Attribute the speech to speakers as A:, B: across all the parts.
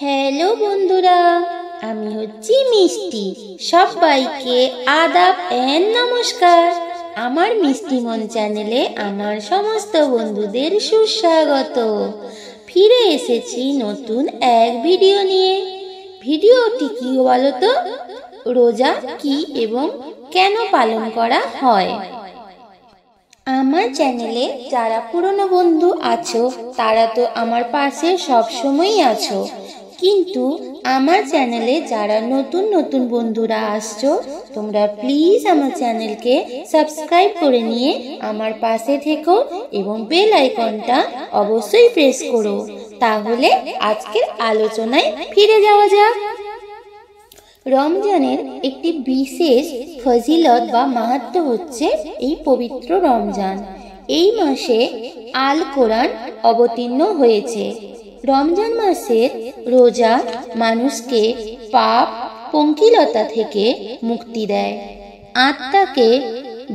A: Hello বন্ধুরা, আমি হচ্ছি মিষ্টি। সবাইকে আদাব এন্ড নমস্কার। আমার মিষ্টি মন চ্যানেলে আমার সমস্ত বন্ধুদের সুস্বাগত। ফিরে এসেছি নতুন এক ভিডিও নিয়ে। ভিডিওটি কি বলো তো? রোজা কি এবং কেন পালন করা হয়। আমার চ্যানেলে যারা পুরনো বন্ধু আছো তারা তো আমার পাশে সবসময়ই আছো, কিন্তু আমার চ্যানেলে যারা নতুন নতুন বন্ধুরা আসছো, তোমরা প্লিজ আমার চ্যানেলকে সাবস্ক্রাইব করে নিয়ে আমার পাশে থেকো এবং বেল আইকনটা অবশ্যই প্রেস করো। তাহলে আজকের আলোচনায় ফিরে যাওয়া যাক। রমজানের একটি বিশেষ ফজিলত বা মাহাত্ম্য হচ্ছে এই পবিত্র রমজান। এই মাসে আল কোরআন অবতীর্ণ হয়েছে। রমজান মাসের রোজা মানুষকে পাপ পঙ্কিলতা থেকে মুক্তি দেয়, আত্মাকে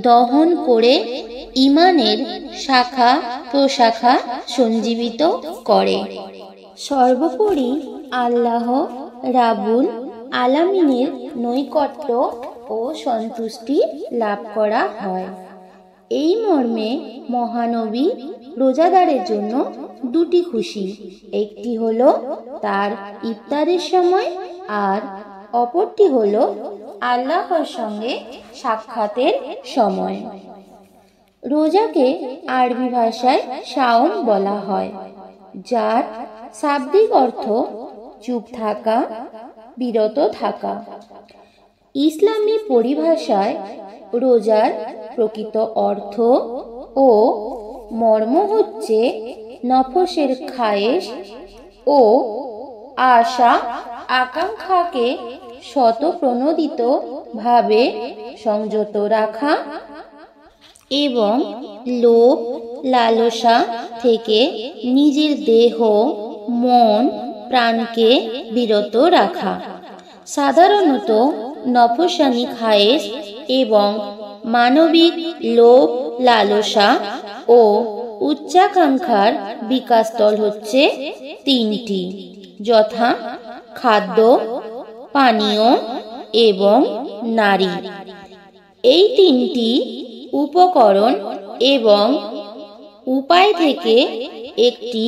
A: দহন করে ঈমানের শাখা প্রশাখা সঞ্জীবিত করে। সর্বোপরি আল্লাহ রাব্বুল আলামিনের নৈকট্য ও সন্তুষ্টি লাভ করা হয়। এই মর্মে মহানবী রোজাদারের জন্য দুটি খুশি, একটি হলো তার ইফতারের সময় আর অপরটি হলো আল্লাহর সঙ্গে সাক্ষাতের সময়। রোজাকে আরবি ভাষায় সাওম বলা হয়, যার শাব্দিক অর্থ চুপ থাকা, বিরত থাকা। ইসলামী পরিভাষায় রোজার প্রকৃত অর্থ ও মর্ম হচ্ছে নফসের খায়েশ ও আশা আকাঙ্ক্ষাকে স্বতঃপ্রণোদিত ভাবে সংযত রাখা এবং লোভ লালসা থেকে নিজের দেহ মন প্রাণকে বিরত রাখা। সাধারণত নফসানি খায়েশ এবং মানবিক লোভ লালসা ও উচ্চাকাঙ্ক্ষার বিকাশস্থল হচ্ছে তিনটি, যথা খাদ্য, পানীয় এবং নারী। এই তিনটি উপকরণ এবং উপায় থেকে একটি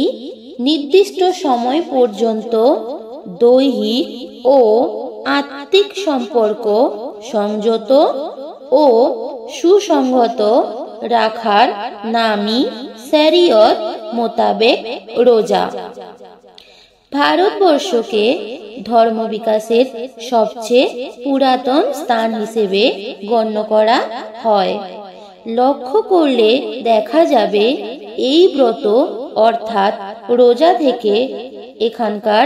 A: নির্দিষ্ট সময় পর্যন্ত দৈহিক ও আত্মিক সম্পর্ক সংযত ও সুসংহত রাখার নামই শরিয়ত মোতাবেক রোজা। ভারতবর্ষকে ধর্ম বিকাশের সবচেয়ে পুরাতন স্থান হিসেবে গণ্য করা হয়। লক্ষ্য করলে দেখা যাবে এই ব্রত অর্থাৎ রোজা থেকে এখানকার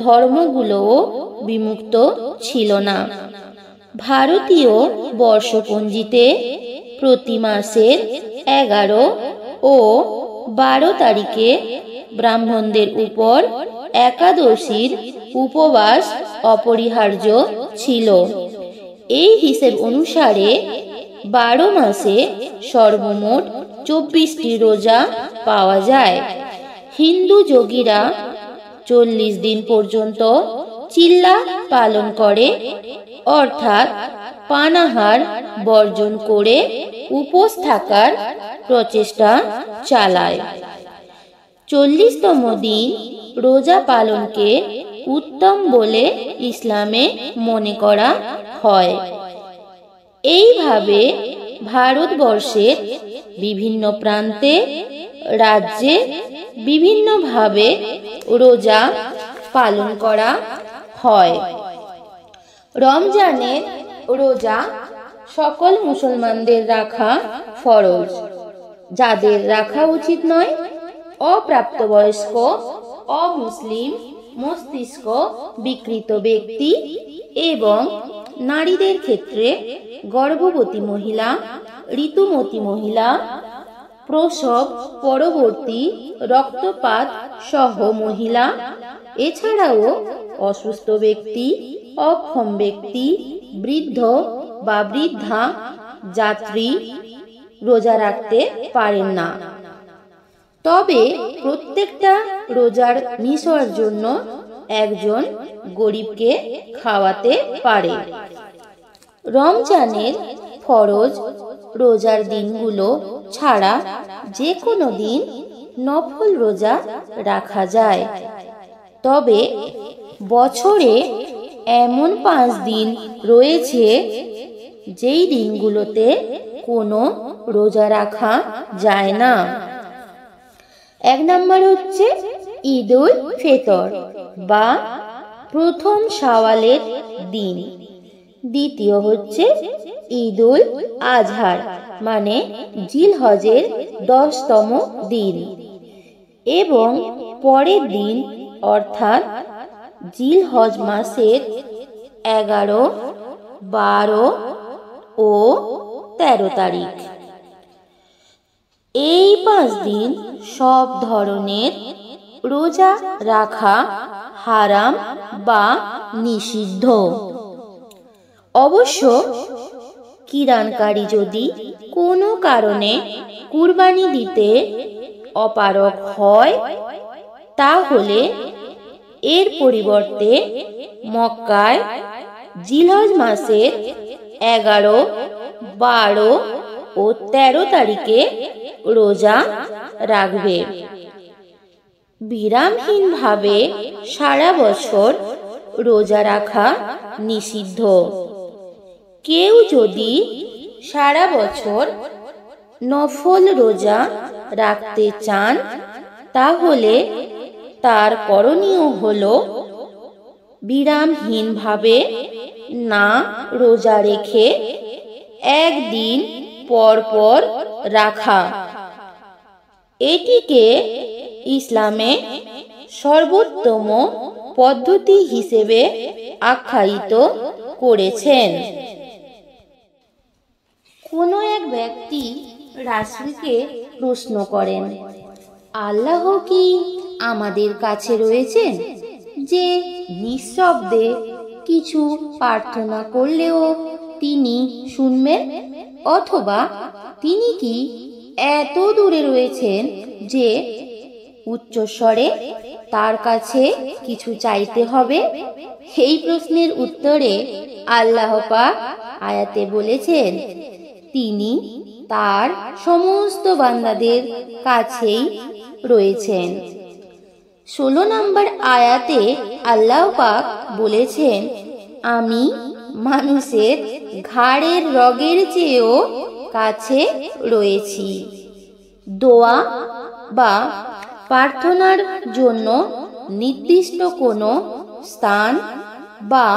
A: ধর্মগুলোও বিমুক্ত ছিল না। ভারতীয় বর্ষপঞ্জিতে প্রতি মাসের 11 ও 12 তারিখে ব্রাহ্মণদের উপর একাদশীর উপবাস অপরিহার্য ছিল। এই হিসেব অনুসারে 12 মাসে সর্বমোট 24টি রোজা পাওয়া যায়। হিন্দু যোগীরা 40 দিন পর্যন্ত চিল্লা পালন করে, অর্থাৎ পানাহার বর্জন করে উপোস থাকার প্রচেষ্টা চালায়। 40তম দিন রোজা পালনকে উত্তম বলে ইসলামে মনে করা হয়। এইভাবে ভারতবর্ষের বিভিন্ন প্রান্তে রাজ্যে বিভিন্নভাবে রোজা পালন করা হয়। রমজানের রোজা সকল মুসলমানদের রাখা ফরজ। যাদের রাখা উচিত নয় অপ্রাপ্তবয়স্ক, অমুসলিম, মস্তিষ্ক বিকৃত ব্যক্তি এবং নারীদের ক্ষেত্রে গর্ভবতী মহিলা, ঋতুমতী মহিলা, প্রসব পরবর্তী রক্তপাত সহ মহিলা, এছাড়াও অসুস্থ ব্যক্তি, অক্ষম ব্যক্তি, বৃদ্ধ বা বৃদ্ধা যাত্রী রোজা রাখতে পারেন না। তবে প্রত্যেকটা রোজার মিস হওয়ার জন্য একজন গরিবকে খাওয়াতে পারে। রমজানের ফরজ রোজার দিনগুলো ছাড়া যে কোনো দিন নফল রোজা রাখা যায়। তবে বছরে এমন 5 দিন রয়েছে যেই দিনগুলোতে কোনো রোজা রাখা যায় না। 1 নম্বর হচ্ছে ঈদ উল ফিতর বা প্রথম শাওয়ালের দিন। দ্বিতীয় হচ্ছে ঈদ উল আজহার মানে জিলহজের 10তম দিন এবং পরের দিন অর্থাৎ জিলহজ মাসের 11, 12 ও 13 তারিখ। এই 5 দিন সব ধরনের রোজা রাখা হারাম বা নিষিদ্ধ। অবশ্য কিরানকারী যদি কোনো কারণে কুরবানি দিতে অপারগ হয় তাহলে এর পরিবর্তে মক্কায় জিলহজ মাসের 11, 12 ও 13 তারিখে রোজা রাখবে। বিরামহীনভাবে সারা বছর রোজা রাখা নিষিদ্ধ। কেউ যদি সারা বছর নফল রোজা রাখতে চান তাহলে তার করণীয় হলো বিরামহীনভাবে না রোজা রেখে একদিন পর পর রাখা। এটিকে ইসলামে সর্বোত্তম পদ্ধতি হিসেবে আখ্যায়িত করেছেন। কোনো এক ব্যক্তি রাসূলকে প্রশ্ন করেন, আল্লাহ কি আমাদের কাছে রয়েছেন যে নিঃশব্দে কিছু প্রার্থনা করলেও তিনি শুনবেন, অথবা তিনি কি এত দূরে রয়েছেন যে উচ্চস্বরে তার কাছে কিছু চাইতে হবে? এই প্রশ্নের উত্তরে আল্লাহ পাক আয়াতে বলেছেন, তিনি তার সমস্ত বান্দাদের কাছেই রয়েছেন। 16 নম্বর আয়াতে আল্লাহ পাক বলেছেন, আমি মানুষের ঘাড়ের রগের চেয়েও কাছে রয়েছি। দোয়া বা প্রার্থনার জন্য নির্দিষ্ট কোনো স্থান বা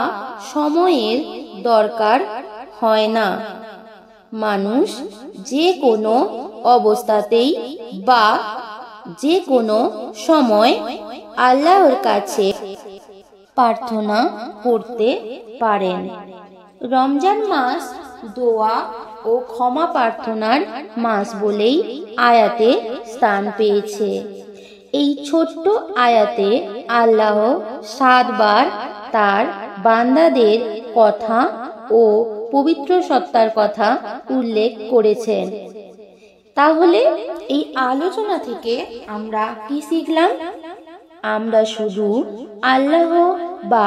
A: সময়ের দরকার হয় না। মানুষ যে কোনো অবস্থাতেই বা যে কোনো সময় আল্লাহর কাছে প্রার্থনা করতে পারেন। রমজান মাস দোয়া ও ক্ষমা প্রার্থনার মাস বলেই আয়াতে স্থান পেয়েছে। এই ছোট্ট আয়াতে আল্লাহ 7 বার তার বান্দাদের কথা ও পবিত্র সত্তার কথা উল্লেখ করেছেন। তাহলে এই আলোচনা থেকে আমরা কি শিখলাম? আমরা শুধু আল্লাহ বা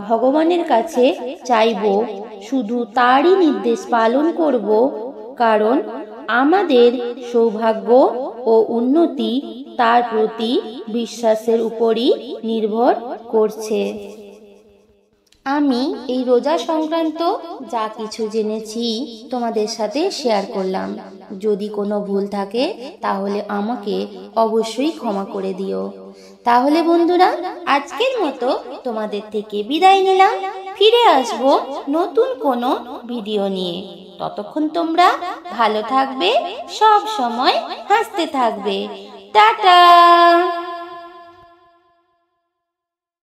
A: ভগবানের কাছে চাইব, শুধু তারই নির্দেশ পালন করব, কারণ আমাদের সৌভাগ্য ও উন্নতি তার প্রতি বিশ্বাসের উপরই নির্ভর করছে। আমি এই রোজা সংক্রান্ত যা কিছু জেনেছি তোমাদের সাথে শেয়ার করলাম। যদি কোনো ভুল থাকে তাহলে আমাকে অবশ্যই ক্ষমা করে দিও। তাহলে বন্ধুরা, আজকের মতো তোমাদের থেকে বিদায় নিলাম। ফিরে আসব নতুন কোনো ভিডিও নিয়ে। ততক্ষণ তোমরা ভালো থাকবে, সব সময় হাসতে থাকবে। টাটা।